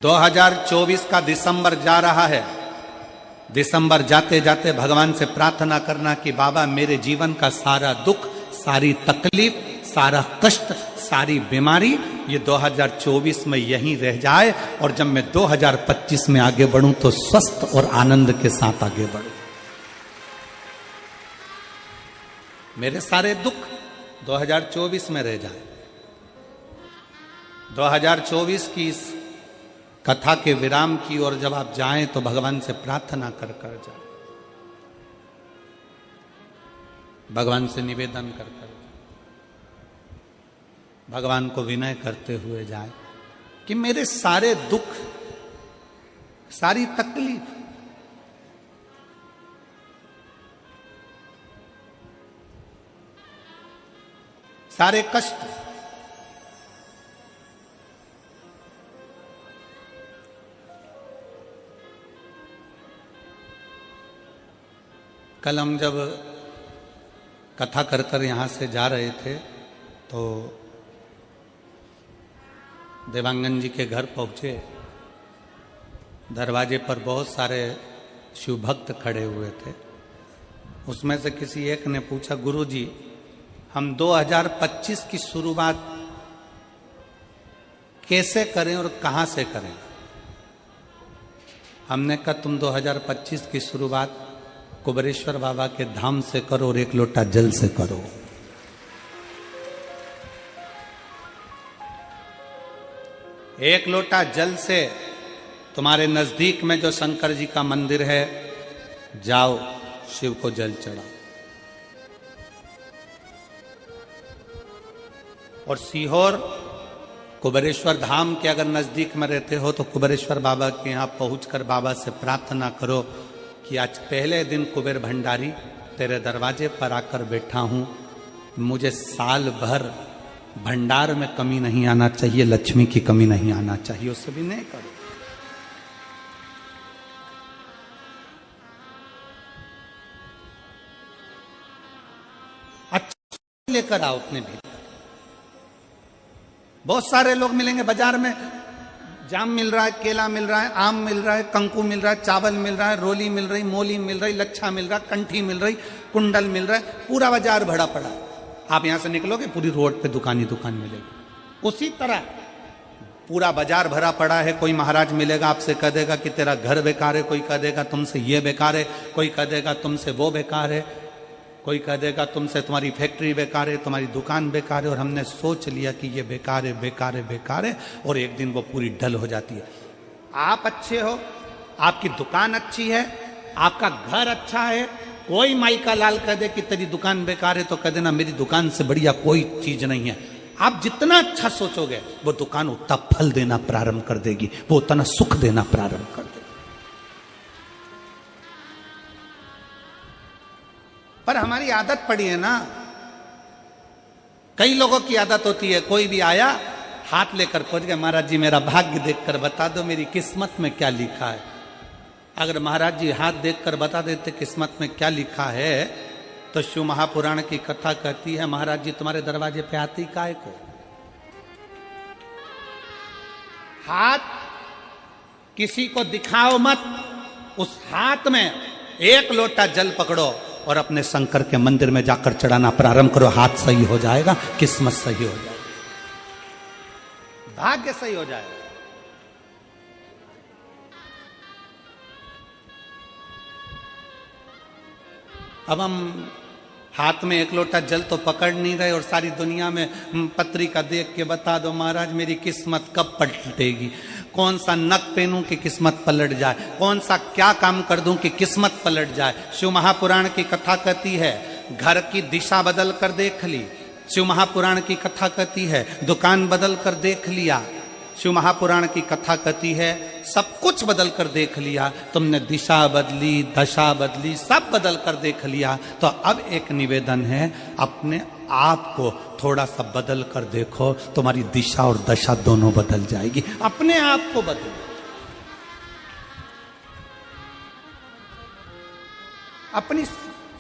2024 का दिसंबर जा रहा है। दिसंबर जाते जाते भगवान से प्रार्थना करना कि बाबा मेरे जीवन का सारा दुख, सारी तकलीफ, सारा कष्ट, सारी बीमारी ये 2024 में यहीं रह जाए और जब मैं 2025 में आगे बढ़ूं तो स्वस्थ और आनंद के साथ आगे बढ़ूं। मेरे सारे दुख 2024 में रह जाए। 2024 की इस कथा के विराम की ओर जब आप जाएं तो भगवान से प्रार्थना कर कर जाए, भगवान से निवेदन कर कर, भगवान को विनय करते हुए जाए कि मेरे सारे दुख, सारी तकलीफ, सारे कष्ट कल हम जब कथा कर कर यहाँ से जा रहे थे तो देवांगन जी के घर पहुँचे। दरवाजे पर बहुत सारे शिव भक्त खड़े हुए थे। उसमें से किसी एक ने पूछा, गुरु जी हम 2025 की शुरुआत कैसे करें और कहाँ से करें? हमने कहा तुम 2025 की शुरुआत कुबेरेश्वर बाबा के धाम से करो और एक लोटा जल से करो। एक लोटा जल से तुम्हारे नजदीक में जो शंकर जी का मंदिर है, जाओ शिव को जल चढ़ाओ। और सीहोर कुबेरेश्वर धाम के अगर नजदीक में रहते हो तो कुबेरेश्वर बाबा के यहां पहुंचकर बाबा से प्रार्थना करो कि आज पहले दिन कुबेर भंडारी तेरे दरवाजे पर आकर बैठा हूं, मुझे साल भर भंडार में कमी नहीं आना चाहिए, लक्ष्मी की कमी नहीं आना चाहिए। उससे भी नहीं करो। अच्छा लेकर आओ अपने भी। बहुत सारे लोग मिलेंगे बाजार में, जाम मिल रहा है, केला मिल रहा है, आम मिल रहा है, कंकु मिल रहा है, चावल मिल रहा है, रोली मिल रही, मोली मिल रही, लच्छा मिल रहा, कंठी मिल रही, कुंडल मिल रहा है, पूरा बाजार भरा पड़ा है। आप यहां से निकलोगे पूरी रोड पे दुकान ही दुकान मिलेगी। उसी तरह पूरा बाजार भरा पड़ा है। कोई महाराज मिलेगा आपसे कह देगा कि तेरा घर बेकार है, कोई कह देगा तुमसे ये बेकार है, कोई कह देगा तुमसे वो बेकार है, कोई कह देगा तुमसे तुम्हारी फैक्ट्री बेकार है, तुम्हारी दुकान बेकार है। और हमने सोच लिया कि ये बेकार है, बेकार है, बेकार है, और एक दिन वो पूरी ढल हो जाती है। आप अच्छे हो, आपकी दुकान अच्छी है, आपका घर अच्छा है, कोई माई का लाल कह दे कि तेरी दुकान बेकार है तो कह देना मेरी दुकान से बढ़िया कोई चीज नहीं है। आप जितना अच्छा सोचोगे वो दुकान उतना फल देना प्रारंभ कर देगी, वो उतना सुख देना प्रारंभ कर देगी। पर हमारी आदत पड़ी है ना, कई लोगों की आदत होती है, कोई भी आया हाथ लेकर पहुंच गया, महाराज जी मेरा भाग्य देखकर बता दो मेरी किस्मत में क्या लिखा है। अगर महाराज जी हाथ देखकर बता देते किस्मत में क्या लिखा है तो शिव महापुराण की कथा कहती है महाराज जी तुम्हारे दरवाजे पे आती काहे को? हाथ किसी को दिखाओ मत, उस हाथ में एक लोटा जल पकड़ो और अपने शंकर के मंदिर में जाकर चढ़ाना प्रारंभ करो। हाथ सही हो जाएगा, किस्मत सही हो जाएगी, भाग्य सही हो जाएगा। अब हम हाथ में एक लोटा जल तो पकड़ नहीं रहे और सारी दुनिया में पत्रिका देख के बता दो महाराज मेरी किस्मत कब पलटेगी, कौन सा नक पहनूं कि किस्मत पलट जाए, कौन सा क्या काम कर दूं कि किस्मत पलट जाए। शिव महापुराण की कथा कहती है घर की दिशा बदल कर देख ली। शिव महापुराण की कथा कहती है दुकान बदल कर देख लिया। शिव महापुराण की कथा कहती है सब कुछ बदल कर देख लिया, तुमने दिशा बदली, दशा बदली, सब बदल कर देख लिया। तो अब एक निवेदन है अपने आप को थोड़ा सा बदल कर देखो, तुम्हारी दिशा और दशा दोनों बदल जाएगी। अपने आप को बदलो, अपनी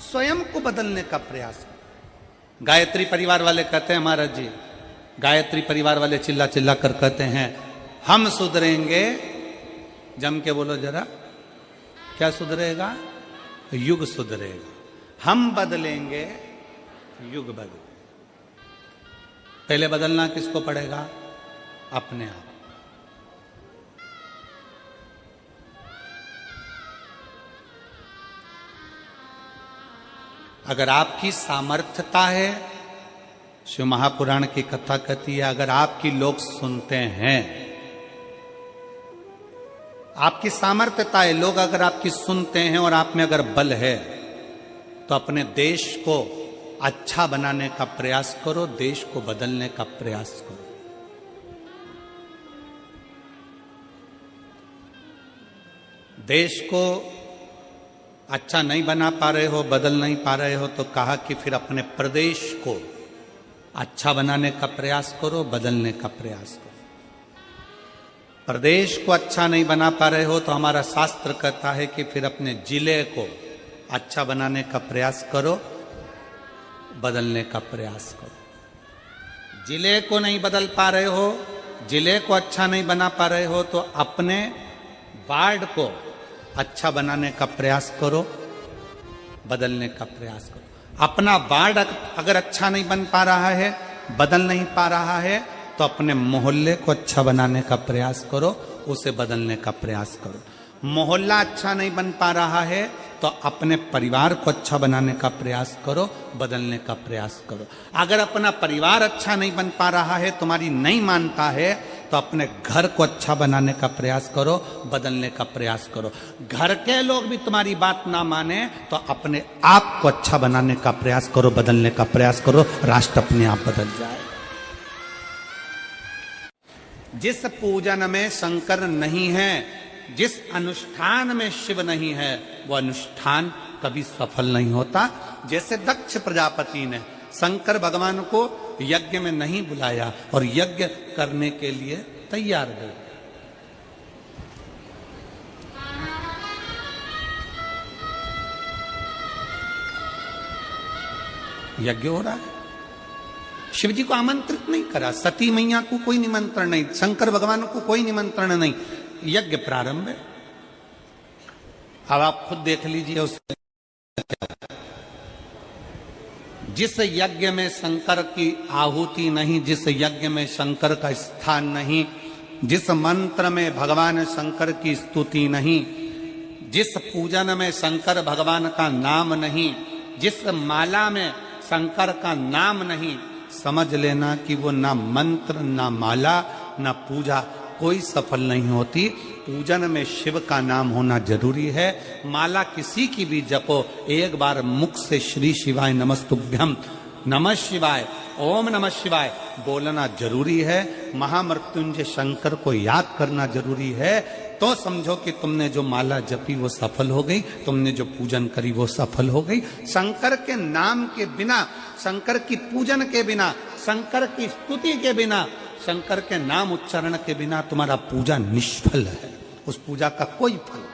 स्वयं को बदलने का प्रयास। गायत्री परिवार वाले कहते हैं महाराज जी, गायत्री परिवार वाले चिल्ला चिल्ला कर कहते हैं हम सुधरेंगे जम के बोलो जरा, क्या सुधरेगा? युग सुधरेगा। हम बदलेंगे, युग बदले। पहले बदलना किसको पड़ेगा? अपने आप। अगर आपकी सामर्थ्यता है, शिव महापुराण की कथा कहती है, अगर आपकी लोग सुनते हैं, आपकी सामर्थ्यता है, लोग अगर आपकी सुनते हैं और आप में अगर बल है, तो अपने देश को अच्छा बनाने का प्रयास करो, देश को बदलने का प्रयास करो। देश को अच्छा नहीं बना पा रहे हो, बदल नहीं पा रहे हो, तो कहा कि फिर अपने प्रदेश को अच्छा बनाने का प्रयास करो, बदलने का प्रयास करो। प्रदेश को अच्छा नहीं बना पा रहे हो तो हमारा शास्त्र कहता है कि फिर अपने जिले को अच्छा बनाने का प्रयास करो, बदलने का प्रयास करो। जिले को नहीं बदल पा रहे हो, जिले को अच्छा नहीं बना पा रहे हो, तो अपने वार्ड को अच्छा बनाने का प्रयास करो, बदलने का प्रयास करो। अपना वार्ड अगर अच्छा नहीं बन पा रहा है, बदल नहीं पा रहा है, तो अपने मोहल्ले को अच्छा बनाने का प्रयास करो, उसे बदलने का प्रयास करो। मोहल्ला अच्छा नहीं बन पा रहा है तो अपने परिवार को अच्छा बनाने का प्रयास करो, बदलने का प्रयास करो। अगर अपना परिवार अच्छा नहीं बन पा रहा है, तुम्हारी नहीं मानता है, तो अपने घर को अच्छा बनाने का प्रयास करो, बदलने का प्रयास करो। घर के लोग भी तुम्हारी बात ना माने तो अपने आप को अच्छा बनाने का प्रयास करो, बदलने का प्रयास करो, राष्ट्र अपने आप बदल जाए। जिस पूजन में शंकर नहीं है, जिस अनुष्ठान में शिव नहीं है, वो अनुष्ठान कभी सफल नहीं होता। जैसे दक्ष प्रजापति ने शंकर भगवान को यज्ञ में नहीं बुलाया और यज्ञ करने के लिए तैयार हो गए। यज्ञ हो रहा है, शिव जी को आमंत्रित नहीं करा, सती मैया को कोई निमंत्रण नहीं, शंकर भगवान को कोई निमंत्रण नहीं, यज्ञ प्रारंभ है। अब आप खुद देख लीजिए उस जिस यज्ञ में शंकर की आहुति नहीं, जिस यज्ञ में शंकर का स्थान नहीं, जिस मंत्र में भगवान शंकर की स्तुति नहीं, जिस पूजन में शंकर भगवान का नाम नहीं, जिस माला में शंकर का नाम नहीं, समझ लेना कि वो ना मंत्र, ना माला, ना पूजा कोई सफल नहीं होती। पूजन में शिव का नाम होना जरूरी है। माला किसी की भी जपो, एक बार मुख से श्री शिवाय नमस्तुभ्यम, नमः शिवाय, ओम नमः शिवाय बोलना जरूरी है। महामृत्युंजय शंकर को याद करना जरूरी है। तो समझो कि तुमने जो माला जपी वो सफल हो गई, तुमने जो पूजन करी वो सफल हो गई। शंकर के नाम के बिना, शंकर की पूजन के बिना, शंकर की स्तुति के बिना, शंकर के नाम उच्चारण के बिना तुम्हारा पूजा निष्फल है, उस पूजा का कोई फल नहीं।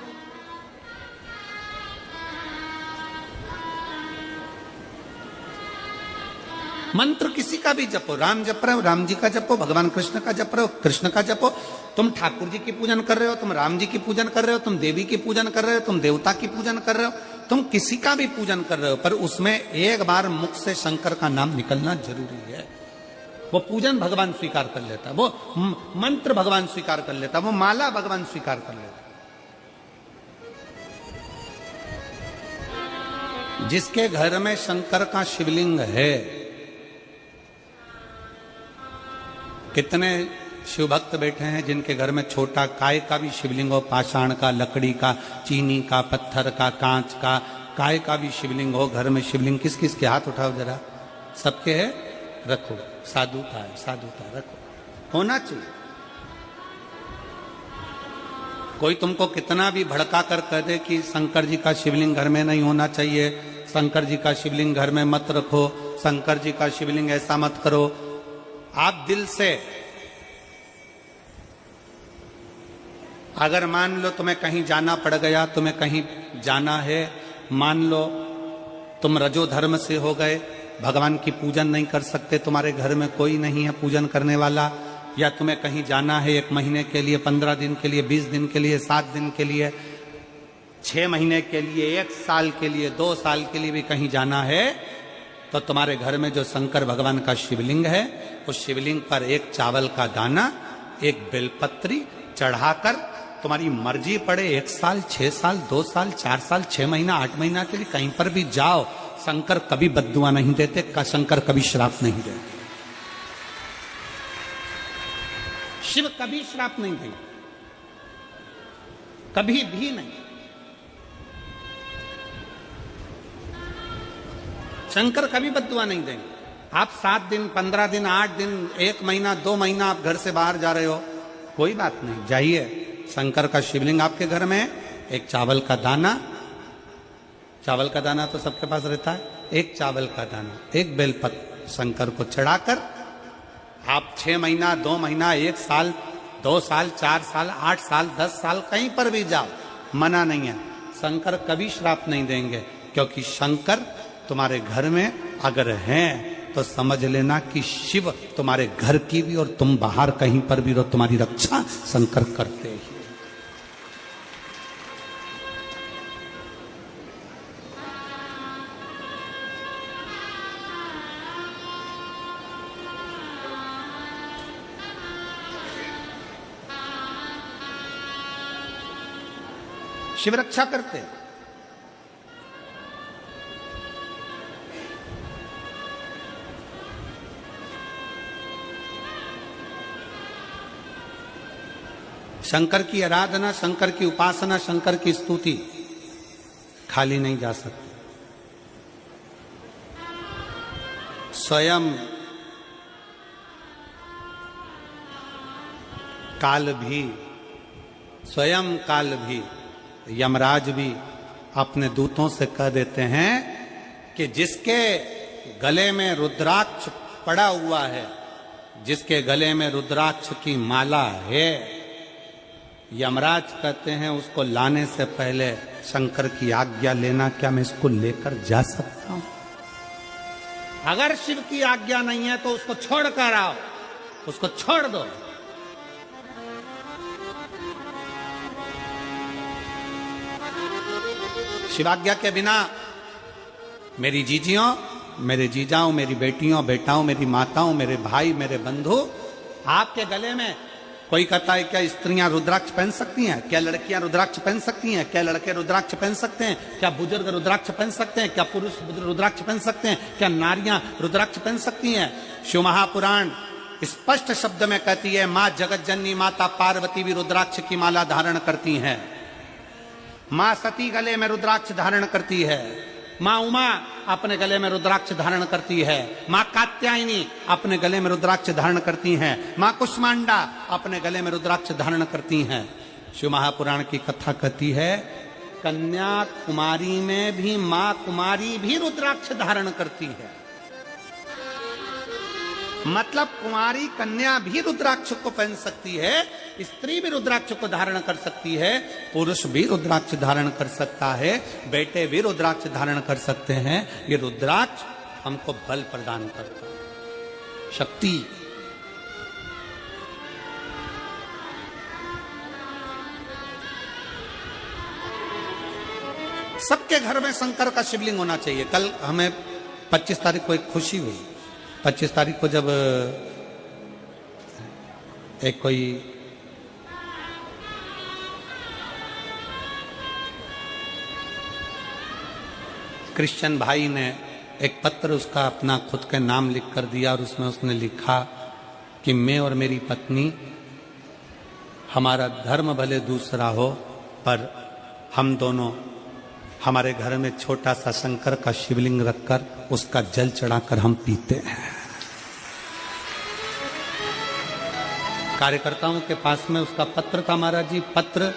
मंत्र किसी का भी जपो, राम जप रहे हो राम जी का जपो, भगवान कृष्ण का जप रहे हो कृष्ण का जपो। तुम ठाकुर जी की पूजन कर रहे हो, तुम राम जी की पूजन कर रहे हो, तुम देवी की पूजन कर रहे हो, तुम देवता की पूजन कर रहे हो, तुम किसी का भी पूजन कर रहे हो, पर उसमें एक बार मुख से शंकर का नाम निकलना जरूरी है। वो पूजन भगवान स्वीकार कर लेता, वो मंत्र भगवान स्वीकार कर लेता, वो माला भगवान स्वीकार कर लेता। जिसके घर में शंकर का शिवलिंग है, कितने शिव भक्त बैठे हैं जिनके घर में छोटा काय का भी शिवलिंग हो, पाषाण का, लकड़ी का, चीनी का, पत्थर का, कांच का, काय का भी शिवलिंग हो। घर में शिवलिंग किस किस के हाथ उठाओ जरा, सबके है, रखो। साधु का है, साधु का रखो, होना चाहिए। कोई तुमको कितना भी भड़का कर कह दे कि शंकर जी का शिवलिंग घर में नहीं होना चाहिए, शंकर जी का शिवलिंग घर में मत रखो, शंकर जी का शिवलिंग ऐसा मत करो, आप दिल से अगर मान लो तुम्हें कहीं जाना पड़ गया, तुम्हें कहीं जाना है, मान लो तुम रजो धर्म से हो गए, भगवान की पूजन नहीं कर सकते, तुम्हारे घर में कोई नहीं है पूजन करने वाला, या तुम्हें कहीं जाना है 1 महीने के लिए, 15 दिन के लिए, 20 दिन के लिए, 7 दिन के लिए, 6 महीने के लिए, 1 साल के लिए, 2 साल के लिए भी कहीं जाना है, तो तुम्हारे घर में जो शंकर भगवान का शिवलिंग है, उस शिवलिंग पर एक चावल का दाना, एक बेलपत्री चढ़ाकर तुम्हारी मर्जी पड़े 1 साल, 6 साल, 2 साल, 4 साल, 6 महीना, 8 महीना के लिए कहीं पर भी जाओ, शंकर कभी बद्दुआ नहीं देते, शंकर कभी श्राप नहीं देते। शिव कभी श्राप नहीं देंगे, कभी भी नहीं। शंकर कभी बद्दुआ नहीं देंगे। आप 7 दिन, 15 दिन, 8 दिन, 1 महीना, 2 महीना आप घर से बाहर जा रहे हो, कोई बात नहीं, जाइए। शंकर का शिवलिंग आपके घर में, एक चावल का दाना, चावल का दाना तो सबके पास रहता है, एक चावल का दाना, एक बेलपत्र शंकर को चढ़ाकर आप 6 महीना, 2 महीना, 1 साल, 2 साल, 4 साल, 8 साल, 10 साल कहीं पर भी जाओ, मना नहीं है। शंकर कभी श्राप नहीं देंगे, क्योंकि शंकर तुम्हारे घर में अगर हैं तो समझ लेना कि शिव तुम्हारे घर की भी और तुम बाहर कहीं पर भी रहो, तुम्हारी रक्षा शंकर करते ही। शिव रक्षा करते। शंकर की आराधना, शंकर की उपासना, शंकर की स्तुति खाली नहीं जा सकती। स्वयं काल भी, स्वयं काल भी, यमराज भी अपने दूतों से कह देते हैं कि जिसके गले में रुद्राक्ष पड़ा हुआ है, जिसके गले में रुद्राक्ष की माला है, यमराज कहते हैं उसको लाने से पहले शंकर की आज्ञा लेना, क्या मैं इसको लेकर जा सकता हूं? अगर शिव की आज्ञा नहीं है तो उसको छोड़ कर आओ, उसको छोड़ दो। शिवाज्ञा के बिना मेरी जीजियों, मेरे जीजाओं, मेरी बेटियों, बेटाओं, मेरी माताओं, मेरे भाई, मेरे बंधु, आपके गले में कोई कहता है क्या स्त्रियां रुद्राक्ष पहन सकती हैं? क्या लड़कियां रुद्राक्ष पहन सकती हैं? क्या लड़के रुद्राक्ष पहन सकते हैं? क्या बुजुर्ग रुद्राक्ष पहन सकते हैं? क्या पुरुष रुद्राक्ष पहन सकते हैं? क्या नारियां रुद्राक्ष पहन सकती हैं? शिव महापुराण स्पष्ट शब्द में कहती है, मां जगत जननी माता पार्वती भी रुद्राक्ष की माला धारण करती हैं। मां सती गले में रुद्राक्ष धारण करती है। मां उमा अपने गले में रुद्राक्ष धारण करती है। मां कात्यायनी अपने गले में रुद्राक्ष धारण करती हैं। मां कुष्मांडा अपने गले में रुद्राक्ष धारण करती हैं। शिव महापुराण की कथा कहती है, कन्याकुमारी में भी मां कुमारी भी रुद्राक्ष धारण करती है। मतलब कुमारी कन्या भी रुद्राक्ष को पहन सकती है, स्त्री भी रुद्राक्ष को धारण कर सकती है, पुरुष भी रुद्राक्ष धारण कर सकता है, बेटे भी रुद्राक्ष धारण कर सकते हैं। ये रुद्राक्ष हमको बल प्रदान करता है, शक्ति। सबके घर में शंकर का शिवलिंग होना चाहिए। कल हमें 25 तारीख को एक खुशी हुई। 25 तारीख को जब एक कोई क्रिश्चियन भाई ने एक पत्र उसका अपना खुद के नाम लिख कर दिया और उसमें उसने लिखा कि मैं और मेरी पत्नी, हमारा धर्म भले दूसरा हो पर हम दोनों हमारे घर में छोटा सा शंकर का शिवलिंग रखकर उसका जल चढ़ाकर हम पीते हैं। कार्यकर्ताओं के पास में उसका पत्र था, महाराज जी, पत्र